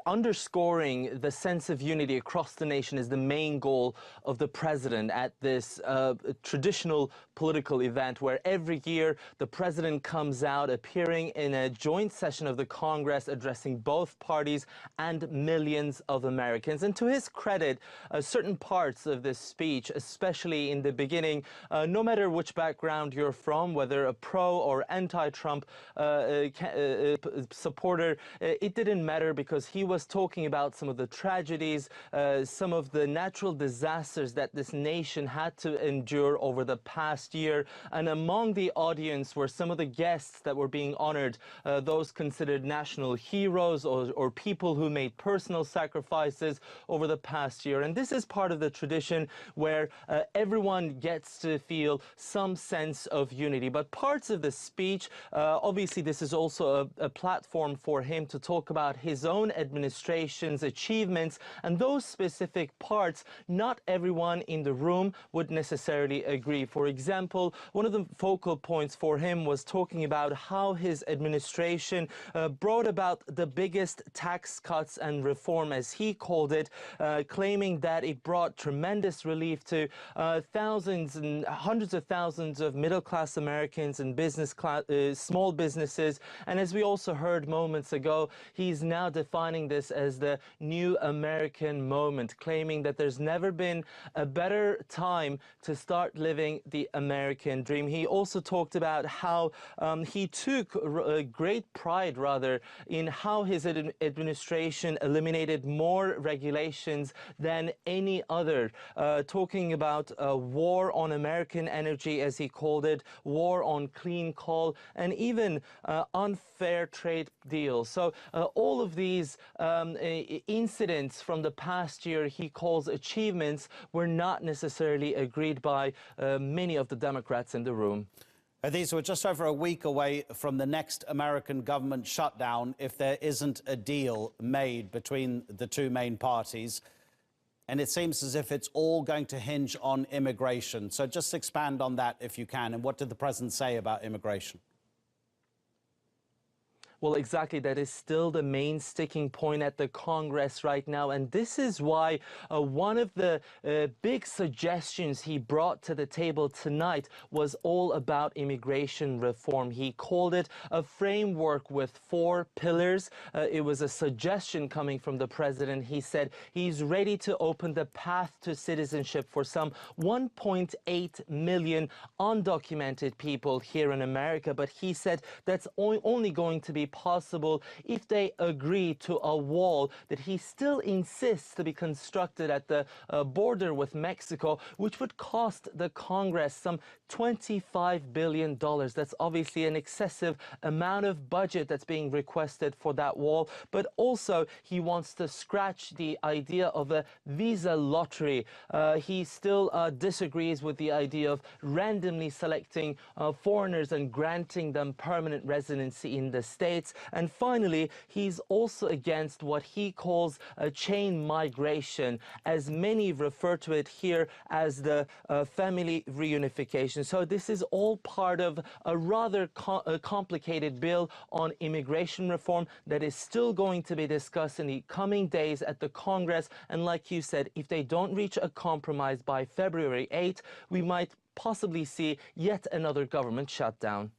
underscoring the sense of unity across the nation is the main goal of the president at this traditional political event where every year the president comes out appearing in a joint session of the Congress addressing both parties and millions of Americans. And to his credit, certain parts of this speech, especially in the beginning, no matter which background you're from, whether a pro or anti-Trump supporter, it didn't matter because he was talking about some of the tragedies, some of the natural disasters that this nation had to endure over the past year. And among the audience were some of the guests that were being honored, those considered national heroes or people who made personal sacrifices over the past year. And this is part of the tradition where everyone gets to feel some sense of unity. But parts of the speech, obviously this is also a platform for him to talk about his own administration's achievements, and those specific parts, not everyone in the room would necessarily agree. For example, one of the focal points for him was talking about how his administration brought about the biggest tax cuts and reform, as he called it, claiming that it brought tremendous relief to thousands and hundreds of thousands of middle-class Americans and small businesses. And as we also heard moments ago, he's now defining this as the new American moment, claiming that there's never been a better time to start living the American dream. He also talked about how he took great pride, rather, in how his administration eliminated more regulations than any other, talking about war on American energy, as he called it, war on clean coal, and even unfair trade deals. So all of these incidents from the past year he calls achievements were not necessarily agreed by many of the Democrats in the room. Ediz, we're just over a week away from the next American government shutdown if there isn't a deal made between the two main parties. And it seems as if it's all going to hinge on immigration. So just expand on that if you can. And what did the president say about immigration? Well, exactly. That is still the main sticking point at the Congress right now. And this is why one of the big suggestions he brought to the table tonight was all about immigration reform. He called it a framework with 4 pillars. It was a suggestion coming from the president. He said he's ready to open the path to citizenship for some 1.8 million undocumented people here in America. But he said that's only going to be possible if they agree to a wall that he still insists to be constructed at the border with Mexico, which would cost the Congress some $25 billion. That's obviously an excessive amount of budget that's being requested for that wall. But also he wants to scratch the idea of a visa lottery. He still disagrees with the idea of randomly selecting foreigners and granting them permanent residency in the States. And finally, he's also against what he calls a chain migration, as many refer to it here as the family reunification. So this is all part of a rather complicated bill on immigration reform that is still going to be discussed in the coming days at the Congress. And like you said, if they don't reach a compromise by February 8th, we might possibly see yet another government shutdown.